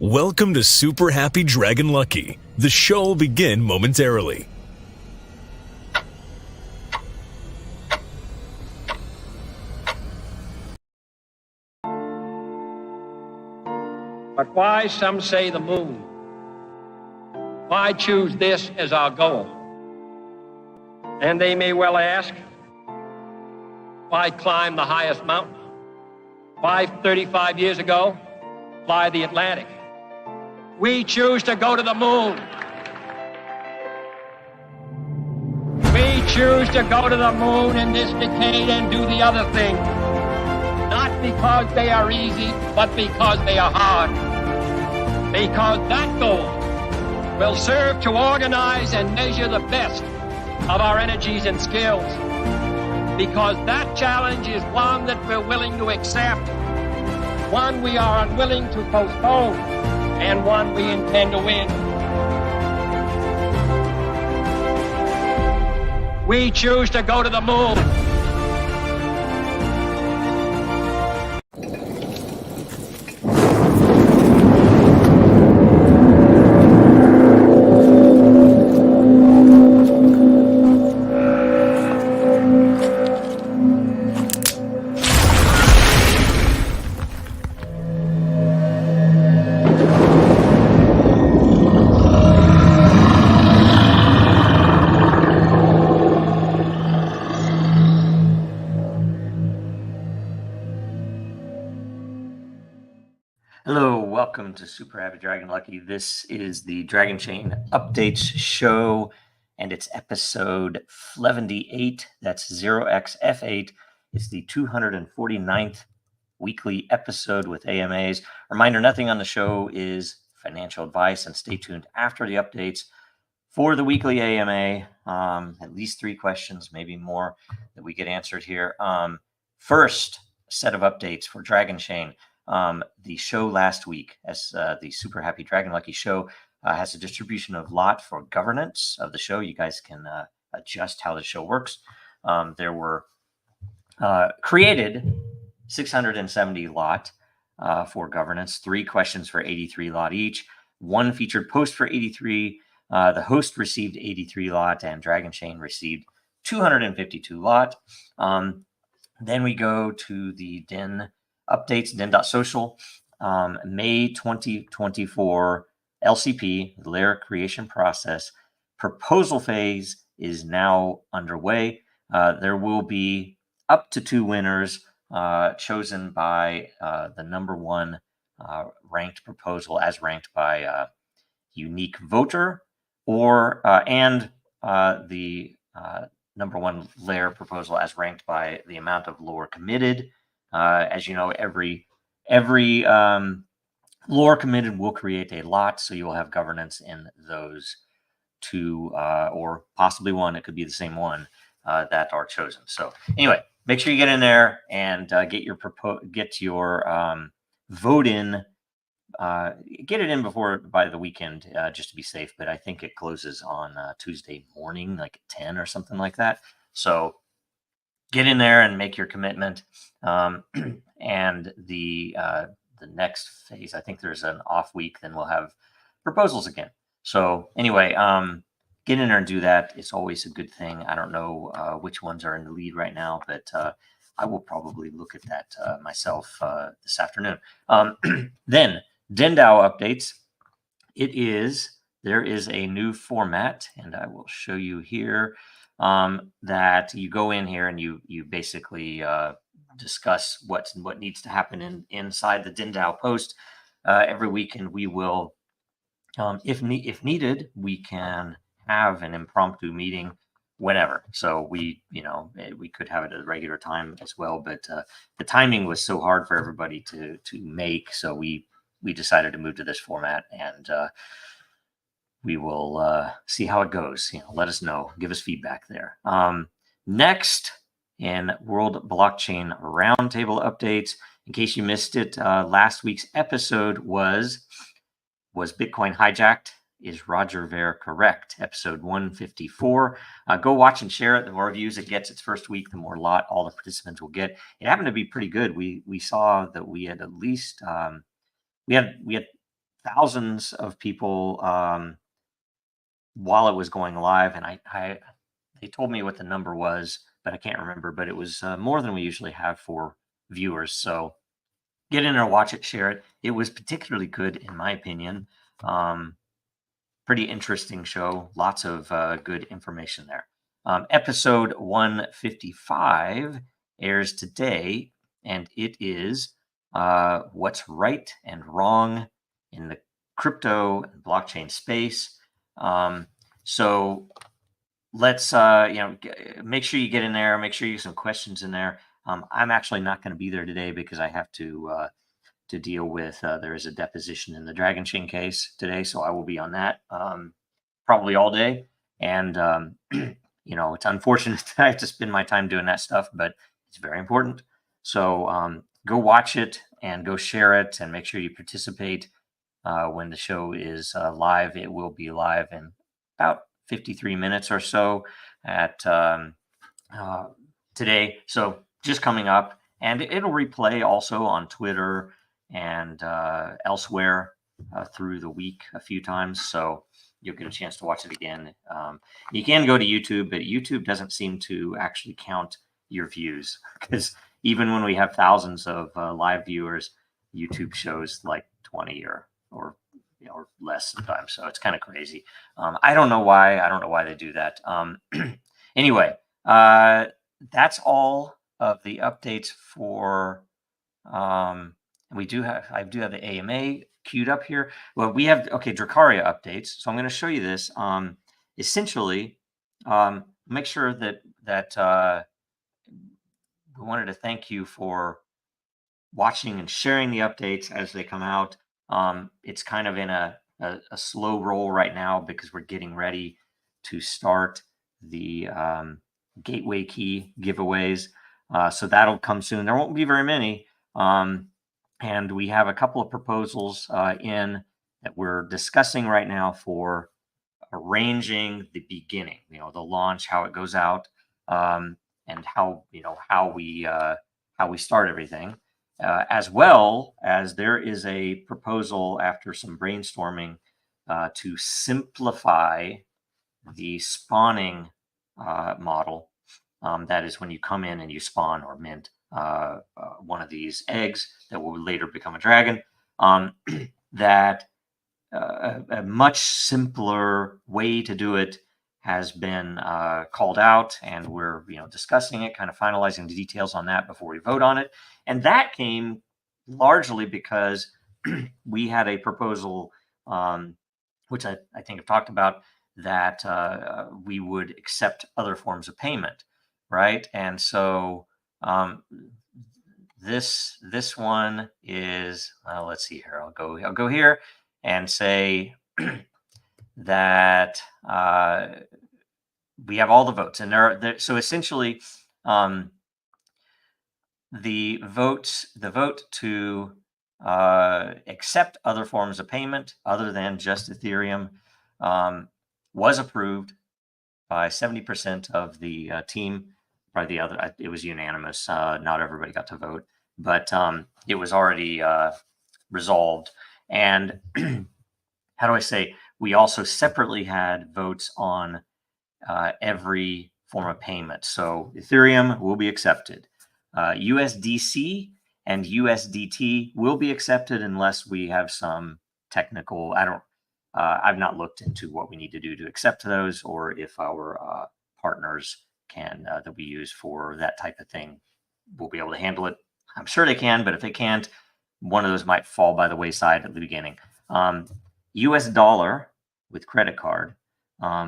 Welcome to Super Happy Dragon Lucky. The show will begin momentarily. But why, some say, the moon? Why choose this as our goal? And they may well ask, why climb the highest mountain? Why, 35 years ago, fly the Atlantic? We choose to go to the moon. We choose to go to the moon in this decade and do the other thing. Not because they are easy, but because they are hard. Because that goal will serve to organize and measure the best of our energies and skills. Because that challenge is one that we're willing to accept, one we are unwilling to postpone, and one we intend to win. We choose to go to the moon. Hello, welcome to Super Happy Dragon Lucky. This is the Dragonchain Updates show, and it's episode 78. That's 0xf8. It's the 249th weekly episode with AMAs. Reminder, nothing on the show is financial advice, and stay tuned after the updates for the weekly AMA. At least 3 questions, maybe more, that we get answered here. First set of updates for Dragonchain. The show last week, as the Super Happy Dragon Lucky show, has a distribution of lot for governance of the show. You guys can adjust how the show works. There were created 670 lot for governance, 3 questions for 83 lot each, 1 featured post for 83. The host received 83 lot, and Dragonchain received 252 lot. Then we go to the Den updates, Den.Social, May 2024 LCP, layer creation process. Proposal phase is now underway. There will be up to 2 winners chosen by the number 1 ranked proposal as ranked by unique voter, or and the number 1 layer proposal as ranked by the amount of lore committed. As you know, every lore committed will create a lot, so you will have governance in those 2 or possibly 1. It could be the same one that are chosen. So anyway, make sure you get in there and get your vote in. Get it in by the weekend, just to be safe. But I think it closes on Tuesday morning, like at 10 or something like that. So get in there and make your commitment. And the next phase, I think there's an off week, then we'll have proposals again. So anyway, get in there and do that. It's always a good thing. I don't know which ones are in the lead right now, but I will probably look at that myself this afternoon. Then DenDAO updates. There is a new format, and I will show you here. That you go in here and you basically discuss what needs to happen inside the DenDAO post every week, and we will, if needed, we can have an impromptu meeting whenever. So we could have it at a regular time as well, but the timing was so hard for everybody to make, so we decided to move to this format, and we will see how it goes. Let us know. Give us feedback there. Next, in World Blockchain Roundtable updates, in case you missed it, last week's episode was Bitcoin hijacked? Is Roger Ver correct? Episode 154. Go watch and share it. The more views it gets its first week, the more lot all the participants will get. It happened to be pretty good. We saw that we had at least we had thousands of people while it was going live, and they told me what the number was, but I can't remember. But it was more than we usually have for viewers. So get in there, watch it, share it. It was particularly good, in my opinion. Pretty interesting show. Lots of good information there. Episode 155 airs today, and it is what's right and wrong in the crypto and blockchain space. So let's make sure you get in there. Make sure you get some questions in there. I'm actually not going to be there today because I have to deal with. There is a deposition in the Dragonchain case today, so I will be on that probably all day. And it's unfortunate that I have to spend my time doing that stuff, but it's very important. So go watch it and go share it, and make sure you participate when the show is live. It will be live in about 53 minutes or so at today. So just coming up, and it'll replay also on Twitter and elsewhere through the week a few times. So you'll get a chance to watch it again. You can go to YouTube, but YouTube doesn't seem to actually count your views, because even when we have thousands of live viewers, YouTube shows like 20 or less sometimes. So it's kind of crazy. I don't know why. I don't know why they do that. Anyway, that's all of the updates for. I do have the AMA queued up here. Well, we have DRAKARIA updates. So I'm going to show you this. Essentially, make sure that we wanted to thank you for watching and sharing the updates as they come out. It's kind of in a slow roll right now because we're getting ready to start the gateway key giveaways. So that'll come soon. There won't be very many. And we have a couple of proposals in that we're discussing right now for arranging the beginning, the launch, how it goes out, and how we start everything. As well as there is a proposal after some brainstorming to simplify the spawning model. That is when you come in and you spawn or mint one of these eggs that will later become a dragon. That a much simpler way to do it has been called out, and we're discussing it, kind of finalizing the details on that before we vote on it. And that came largely because we had a proposal, which I think I've talked about, that we would accept other forms of payment, right? And so this one is, let's see here. I'll go here and say that we have all the votes, and so essentially the vote to accept other forms of payment other than just Ethereum was approved by 70% of the team. Probably the other, it was unanimous. Not everybody got to vote, but it was already resolved. And how do I say? We also separately had votes on every form of payment. So Ethereum will be accepted. USDC and USDT will be accepted unless we have some technical. I've not looked into what we need to do to accept those, or if our partners can that we use for that type of thing will be able to handle it. I'm sure they can, but if they can't, one of those might fall by the wayside at the beginning. US dollar with credit card.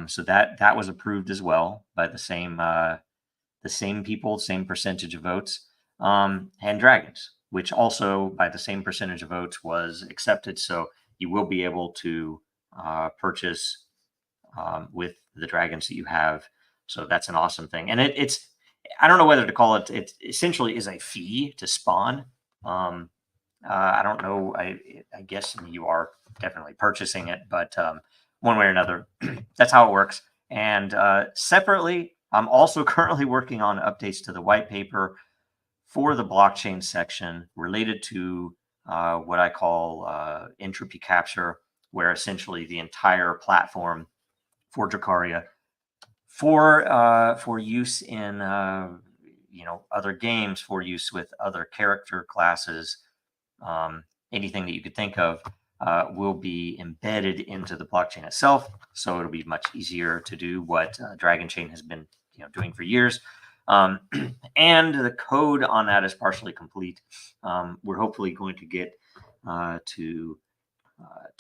So that was approved as well by the same people, same percentage of votes. And dragons, which also by the same percentage of votes was accepted. So you will be able to purchase with the dragons that you have. So that's an awesome thing. And it's, I don't know whether to call it, it essentially is a fee to spawn. I don't know. I guess you are definitely purchasing it, but one way or another, that's how it works. And separately, I'm also currently working on updates to the white paper for the blockchain section related to what I call entropy capture, where essentially the entire platform for Dracaria for use in other games, for use with other character classes, anything that you could think of, will be embedded into the blockchain itself. So it'll be much easier to do what Dragonchain has been doing for years. And the code on that is partially complete. We're hopefully going to get to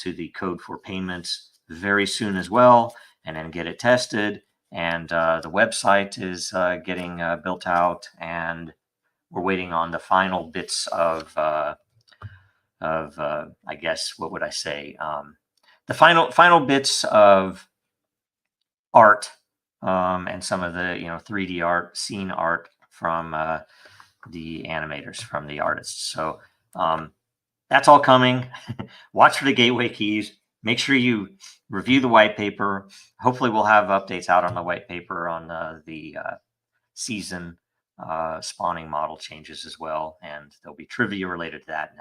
the code for payments very soon as well, and then get it tested. And the website is getting built out, and we're waiting on the final bits of I guess, what would I say? The final bits of art, and some of the 3D art, scene art from the animators, from the artists. So that's all coming. Watch for the gateway keys. Make sure you review the white paper. Hopefully we'll have updates out on the white paper on the season spawning model changes as well. And there'll be trivia related to that. And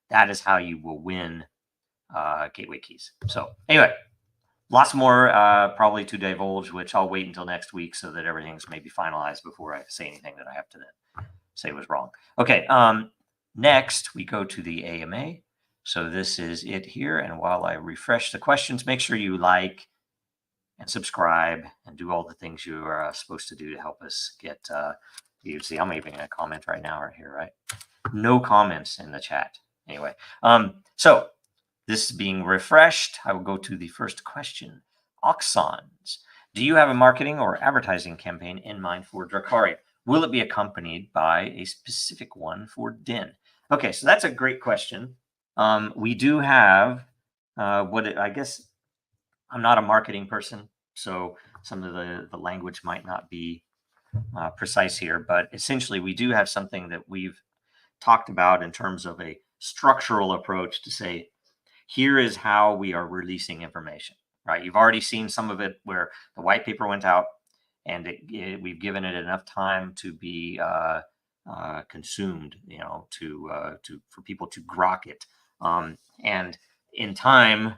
that is how you will win gateway keys. So anyway, lots more probably to divulge, which I'll wait until next week so that everything's maybe finalized before I say anything that I have to then say was wrong. Okay. Next, we go to the AMA. So this is it here. And while I refresh the questions, make sure you like and subscribe and do all the things you are supposed to do to help us get you. See, I'm even going to comment right now right here, right? No comments in the chat. Anyway, so this being refreshed, I will go to the first question. Oxons, do you have a marketing or advertising campaign in mind for Dracaria? Will it be accompanied by a specific one for Den? Okay, so that's a great question. We do have I guess I'm not a marketing person, so some of the language might not be precise here, but essentially we do have something that we've talked about in terms of a structural approach to say, here is how we are releasing information, right? You've already seen some of it where the white paper went out, and we've given it enough time to be consumed, for people to grok it, and in time,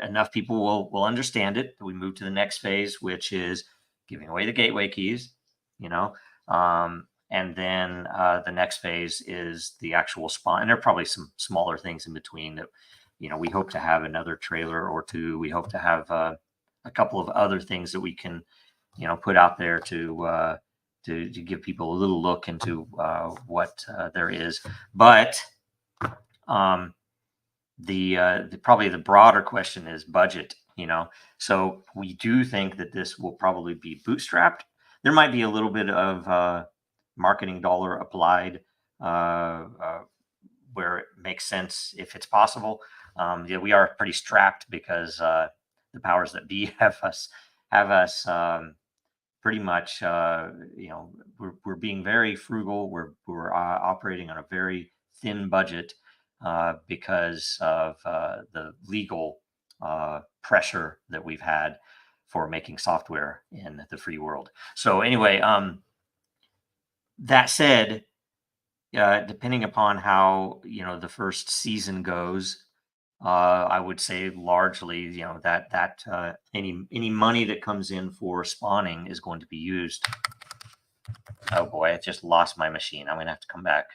enough people will understand it. We move to the next phase, which is giving away the gateway keys, and then the next phase is the actual spawn. And there are probably some smaller things in between that, we hope to have another trailer or two. We hope to have a couple of other things that we can, put out there to give people a little look into what there is. But probably the broader question is budget. So we do think that this will probably be bootstrapped. There might be a little bit of marketing dollar applied where it makes sense if it's possible. We are pretty strapped because the powers that be have us pretty much, we're being very frugal. We're operating on a very thin budget because of the legal pressure that we've had for making software in the free world. So anyway, that said, depending upon how the first season goes, I would say largely that any money that comes in for spawning is going to be used. Oh boy, I just lost my machine. I'm gonna have to come back.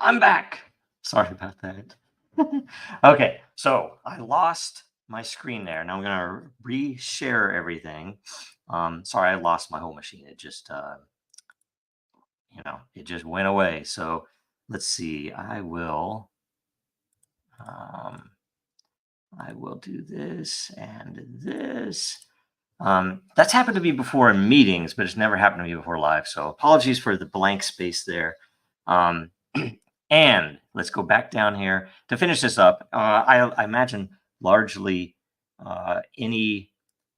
I'm back. Sorry about that. Okay, so I lost my screen there. Now I'm gonna re-share everything. Sorry, I lost my whole machine. It just, it just went away. So let's see. I will do this and this. That's happened to me before in meetings, but it's never happened to me before live. So apologies for the blank space there. And let's go back down here to finish this up. I imagine largely any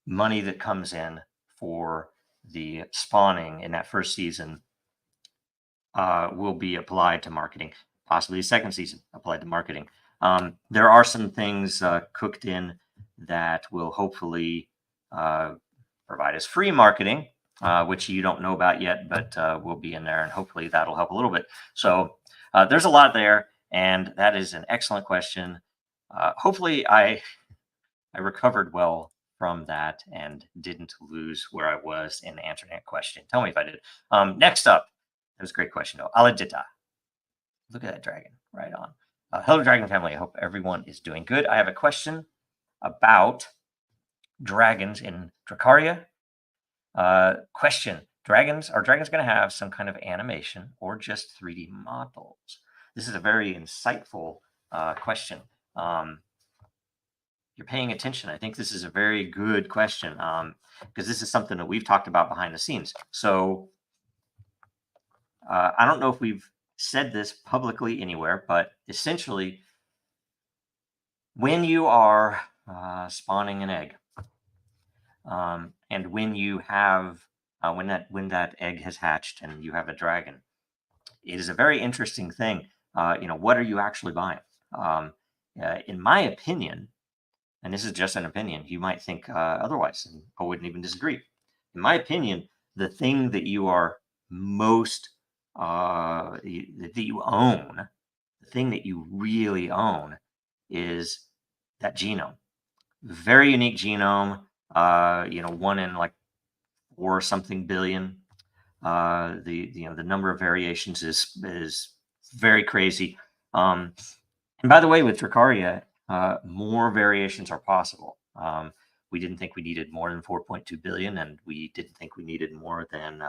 money that comes in for the spawning in that first season will be applied to marketing, possibly the second season applied to marketing. There are some things cooked in that will hopefully provide us free marketing, which you don't know about yet, but will be in there, and hopefully that'll help a little bit. So there's a lot there, and that is an excellent question. Hopefully I recovered well from that and didn't lose where I was in answering that question. Tell me if I did. Next up, that was a great question, though. Aladita. Look at that dragon. Right on. Hello, Dragon family. I hope everyone is doing good. I have a question about dragons in Drakaria. Question. Are dragons going to have some kind of animation or just 3D models? This is a very insightful question. You're paying attention. I think this is a very good question because this is something that we've talked about behind the scenes. So I don't know if we've said this publicly anywhere, but essentially, when you are spawning an egg, and when you have when that egg has hatched and you have a dragon, it is a very interesting thing. What are you actually buying? In my opinion, and this is just an opinion, you might think otherwise, and I wouldn't even disagree. In my opinion, the thing that you are most that you own, the thing that you really own, is that genome. Very unique genome. One in like 4 something billion. The number of variations is very crazy. And by the way, with Drakaria, more variations are possible. We didn't think we needed more than 4.2 billion, and we didn't think we needed more than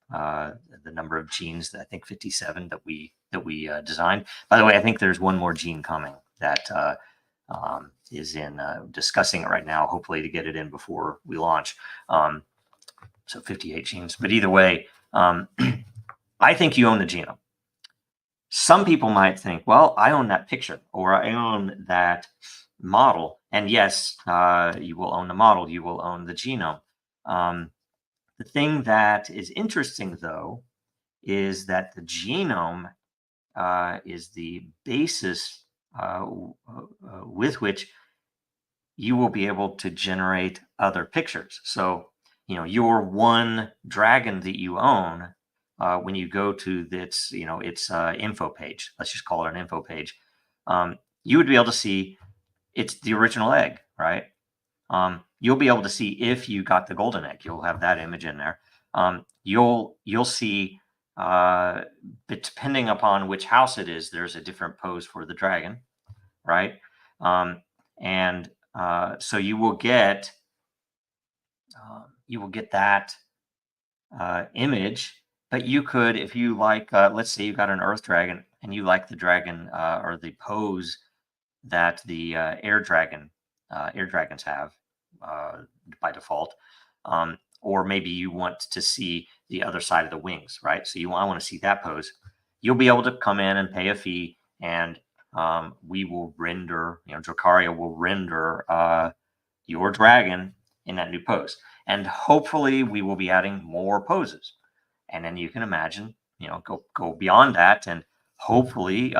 the number of genes, I think 57 that we designed. By the way, I think there's one more gene coming that is in discussing it right now, hopefully to get it in before we launch. So 58 genes. But either way, I think you own the genome. Some people might think, well, I own that picture, or I own that model. And yes, you will own the model, you will own the genome. The thing that is interesting, though, is that the genome is the basis with which you will be able to generate other pictures. So, your one dragon that you own, when you go to its info page, let's just call it an info page, you would be able to see it's the original egg, right? You'll be able to see if you got the golden egg. You'll have that image in there. You'll see, depending upon which house it is, there's a different pose for the dragon, right? So you will get that image. But you could, if you like, let's say you got an earth dragon and you like the dragon or the pose that the air dragons have by default, or maybe you want to see the other side of the wings, right? So I want to see that pose. You'll be able to come in and pay a fee, and we will render, Drakaria will render your dragon in that new pose. And hopefully we will be adding more poses. And then you can imagine, go beyond that, and hopefully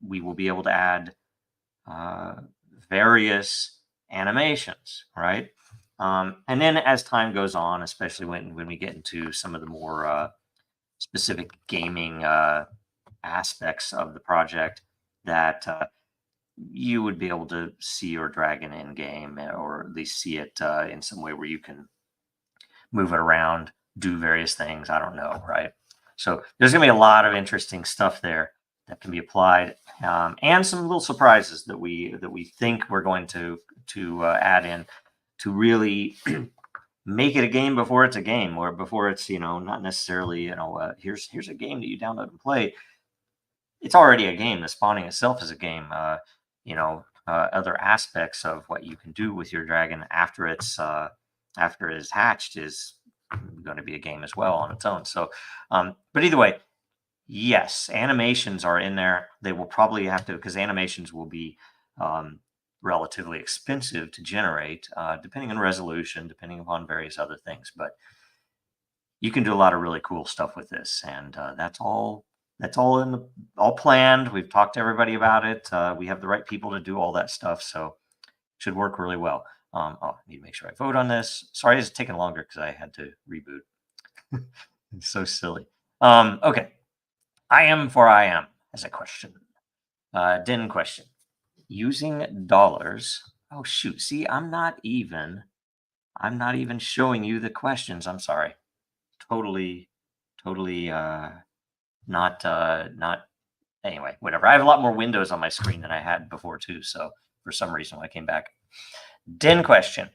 we will be able to add various animations, right? And then as time goes on, especially when we get into some of the more specific gaming aspects of the project, that you would be able to see your dragon in game, or at least see it in some way where you can move it around, do various things. I don't know, right? So there's going to be a lot of interesting stuff there that can be applied, and some little surprises that we think we're going to add in to really make it a game before it's a game, or before it's not necessarily here's a game that you download and play. It's already a game. The spawning itself is a game. Other aspects of what you can do with your dragon after it is hatched is going to be a game as well on its own. So, but either way, yes, animations are in there. They will probably have to, because animations will be relatively expensive to generate, depending on resolution, depending upon various other things. But you can do a lot of really cool stuff with this, and that's all all planned. We've talked to everybody about it. We have the right people to do all that stuff, so it should work really well. I need to make sure I vote on this. Sorry, it's taking longer because I had to reboot. It's so silly. Okay. I am as a question. Den question. Using dollars. Oh shoot. See, I'm not even showing you the questions. I'm sorry. Totally not anyway, whatever. I have a lot more windows on my screen than I had before too. So for some reason when I came back. Den question.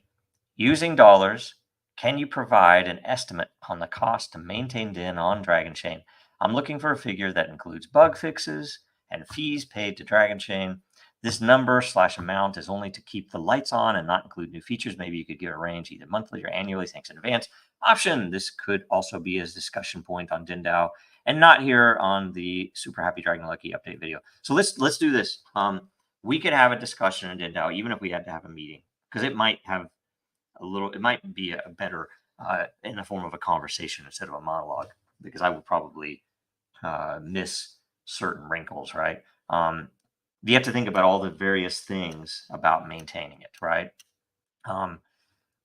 Using dollars, can you provide an estimate on the cost to maintain Den on Dragonchain? I'm looking for a figure that includes bug fixes and fees paid to Dragonchain. This number/amount is only to keep the lights on and not include new features. Maybe you could give a range either monthly or annually. Thanks in advance. Option. This could also be a discussion point on DinDAO and not here on the Super Happy Dragon Lucky update video. So let's do this. We could have a discussion on DinDAO even if we had to have a meeting, because it might have it might be a better in the form of a conversation instead of a monologue, because I would probably miss certain wrinkles, right? You have to think about all the various things about maintaining it, right?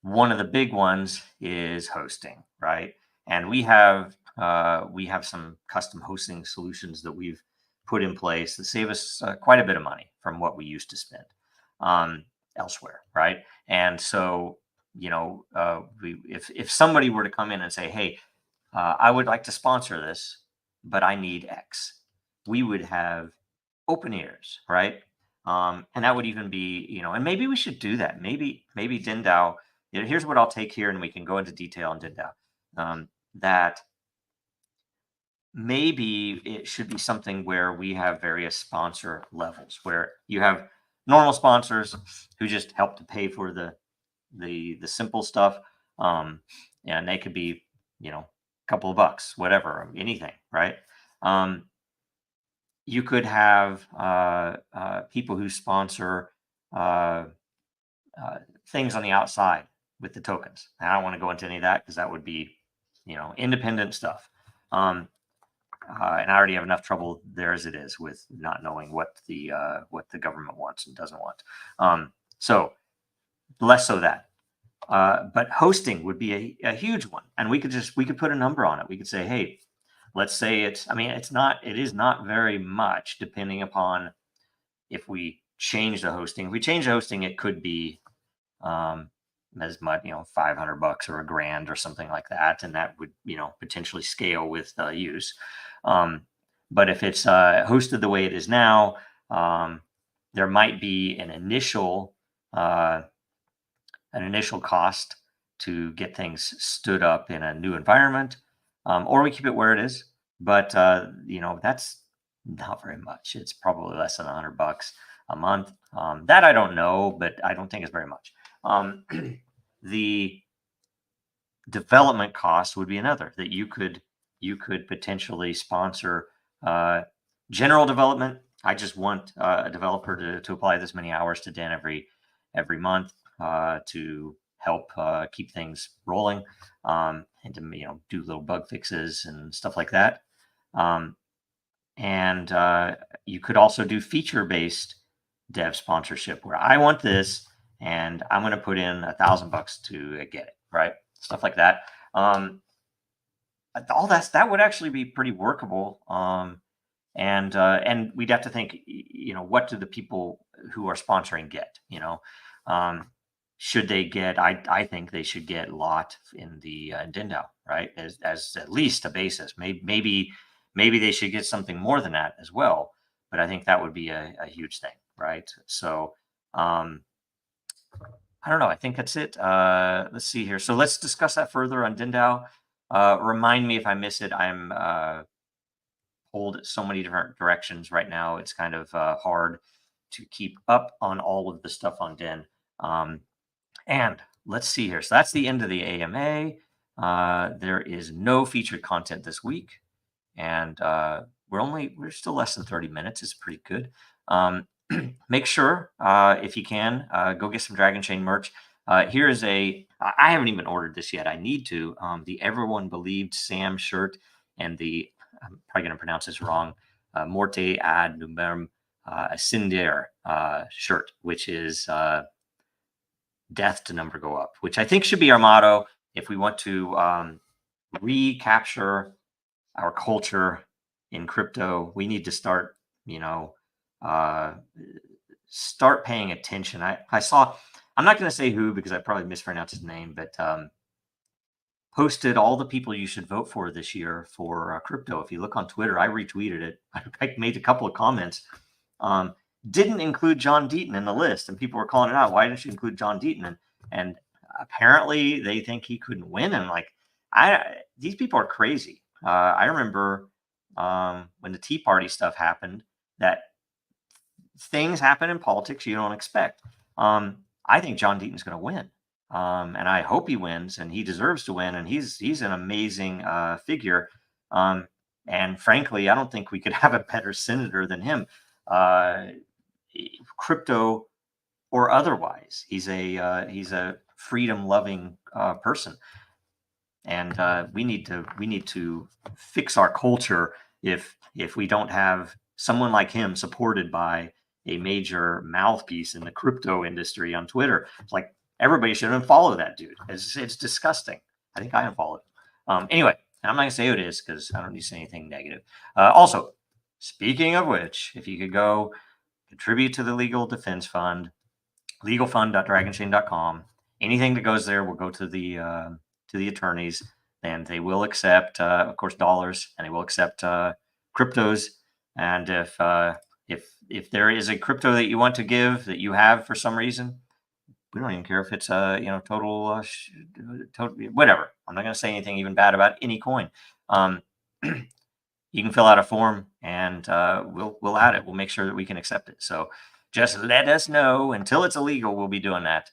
One of the big ones is hosting, right? And we have some custom hosting solutions that we've put in place that save us quite a bit of money from what we used to spend elsewhere, right? And so, if somebody were to come in and say, hey, I would like to sponsor this, but I need X, we would have open ears, right? And that would even be, and maybe we should do that. Maybe DinDAO, here's what I'll take here, and we can go into detail on DinDAO. That maybe it should be something where we have various sponsor levels, where you have normal sponsors who just help to pay for the simple stuff. And they could be, a couple of bucks, whatever, anything, right? You could have people who sponsor things on the outside with the tokens. And I don't want to go into any of that because that would be, independent stuff. And I already have enough trouble there as it is with not knowing what the government wants and doesn't want. So less so that. But hosting would be a huge one, and we could put a number on it. We could say, hey, let's say it is not very much, depending upon if we change the hosting. If we change the hosting, it could be as much, $500 or $1,000 or something like that, and that would potentially scale with use. But if it's hosted the way it is now, there might be an initial cost to get things stood up in a new environment, or we keep it where it is. But that's not very much. It's probably less than $100 a month. That I don't know, but I don't think it's very much. The development cost would be another that you could potentially sponsor. General development. I just want a developer to apply this many hours to Den every month to help keep things rolling, and to do little bug fixes and stuff like that. And you could also do feature-based dev sponsorship, where I want this and I'm going to put in $1,000 to get it, right? Stuff like that. All that would actually be pretty workable. And we'd have to think, what do the people who are sponsoring get? should they get? I think they should get lot in the DAO, right? As at least a basis. Maybe they should get something more than that as well. But I think that would be a huge thing, right? So I don't know. I think that's it. Let's see here. So let's discuss that further on DAO. Remind me if I miss it. I'm pulled so many different directions right now. It's kind of hard to keep up on all of the stuff on Den. And let's see here. So that's the end of the AMA. There is no featured content this week, and we're still less than 30 minutes. It's pretty good. Make sure if you can go get some Dragonchain merch. Here is I haven't even ordered this yet. I need to. The Everyone Believed Sam shirt and the, I'm probably going to pronounce this wrong, Morte ad numerum ascendere shirt, which is death to number go up, which I think should be our motto if we want to recapture our culture in crypto. We need to start, start paying attention. I saw, I'm not going to say who because I probably mispronounced his name, but posted all the people you should vote for this year for crypto. If you look on Twitter, I retweeted it. I made a couple of comments. Didn't include John Deaton in the list, and people were calling it out. Why didn't you include John Deaton? And apparently they think he couldn't win. And like, these people are crazy. I remember when the Tea Party stuff happened, that things happen in politics you don't expect. I think John Deaton's going to win, and I hope he wins, and he deserves to win. And he's an amazing figure. And frankly, I don't think we could have a better senator than him. Crypto or otherwise, he's a freedom-loving person, and we need to fix our culture if we don't have someone like him supported by a major mouthpiece in the crypto industry on Twitter. It's like everybody should unfollow that dude. It's disgusting. I think I unfollowed him. Anyway, I'm not gonna say who it is because I don't need to say anything negative. Also, speaking of which, if you could go contribute to the Legal Defense Fund, legalfund.dragonchain.com. Anything that goes there will go to the attorneys, and they will accept, of course, dollars, and they will accept cryptos. And if there is a crypto that you want to give that you have for some reason, we don't even care if it's total whatever. I'm not going to say anything even bad about any coin. You can fill out a form, and we'll add it. We'll make sure that we can accept it. So just let us know. Until it's illegal, we'll be doing that.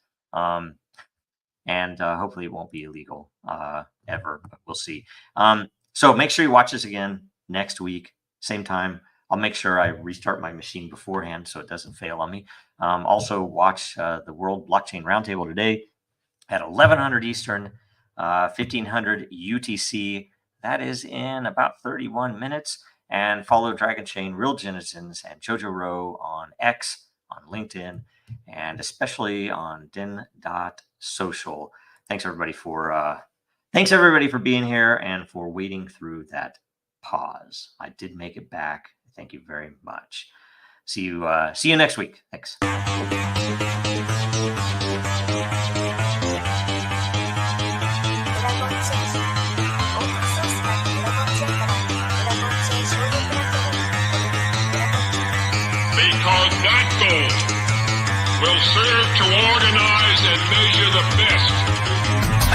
And hopefully it won't be illegal ever, but we'll see. So make sure you watch this again next week, same time. I'll make sure I restart my machine beforehand so it doesn't fail on me. Also watch the World Blockchain Roundtable today at 1100 Eastern, 1500 UTC. That is in about 31 minutes. And follow Dragonchain, Real Genesis, and Jojo Rowe on X, on LinkedIn, and especially on Den.Social. Thanks everybody for being here and for waiting through that pause. I did make it back. Thank you very much. See you next week. Thanks. Because that goal will serve to organize and measure the best.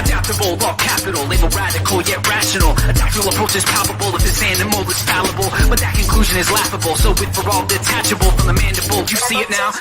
Adaptable, all capital, label radical yet rational. A tactical approach is palpable if this animal is fallible, but that conclusion is laughable. So with for all detachable from the mandible, you see it now.